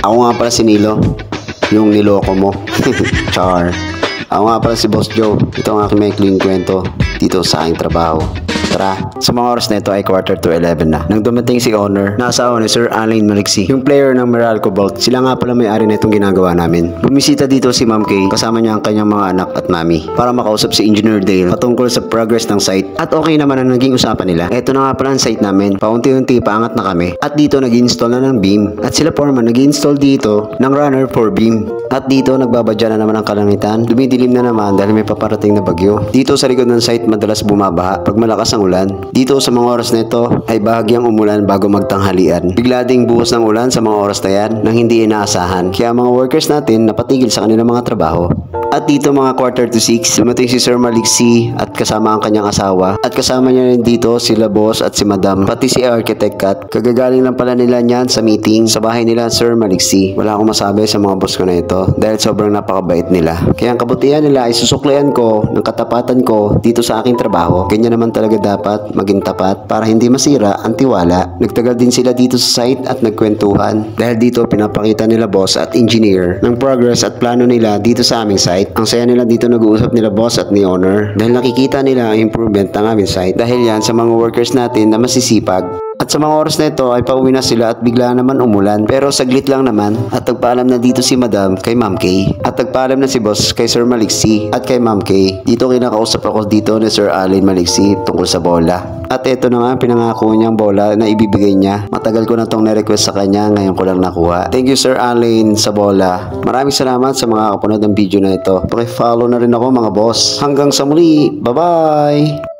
Ako nga pala si Nilo, yung niloko mo. Char. Ako nga pala si Boss Joe. Ito ang aking maikling kwento dito sa aking trabaho. Tara, sa mga oras na ito ay 11:45 na. Nang dumating si Honor, naasawa ni Sir Alain Maliksi, yung player ng Meralco Vault. Sila nga pala may-ari na itong ginagawa namin. Bumisita dito si Ma'am Kay, kasama niya ang kanyang mga anak at mami, para makausap si Engineer Dale patungkol sa progress ng site. At okay naman ang naging usapan nila. Ito na nga pala ang site namin. Paunti-unti paangat na kami. At dito nag-install na ng beam. At sila foreman nag-install dito ng runner for beam. At dito nagbabadya na naman ang kalangitan. Dumidilim na naman dahil may paparating na bagyo. Dito sa likod ng site madalas bumabaha pag malakas ang ulan. Dito sa mga oras na ito ay bahagyang umulan bago magtanghalian. Bigla ding buhos ng ulan sa mga oras na yan nang hindi inaasahan. Kaya mga workers natin napatigil sa kanilang mga trabaho. At dito mga 5:45, dumating si Sir Maliksi at kasama ang kanyang asawa. At kasama niya rin dito sila boss at si madam, pati si architect Kat. Kagagaling lang pala nila niyan sa meeting sa bahay nila Sir Maliksi. Wala akong masabi sa mga boss ko na ito dahil sobrang napakabait nila. Kaya ang kabutihan nila ay susuklian ko ng katapatan ko dito sa aking trabaho. Ganyan naman talaga dapat maging tapat para hindi masira ang tiwala. Nagtagal din sila dito sa site at nagkwentuhan. Dahil dito pinapakita nila boss at engineer ng progress at plano nila dito sa aming site. Ang saya nila dito nag-uusap nila boss at ni Honor dahil nakikita nila ang improvement ng aming site dahil yan sa mga workers natin na masisipag. At sa mga oras na ito ay pauwi na sila at bigla naman umulan. Pero saglit lang naman at nagpaalam na dito si Madam kay Ma'am Kay. At nagpaalam na si Boss kay Sir Maliksi at kay Ma'am Kay. Dito kinakausap ako dito ni Sir Alain Maliksi tungkol sa bola. At ito na nga pinangako niyang bola na ibibigay niya. Matagal ko na tong na-request sa kanya, ngayon ko lang nakuha. Thank you Sir Alain sa bola. Maraming salamat sa mga kapunod ng video na ito. Paki-follow na rin ako mga boss. Hanggang sa muli. Bye-bye!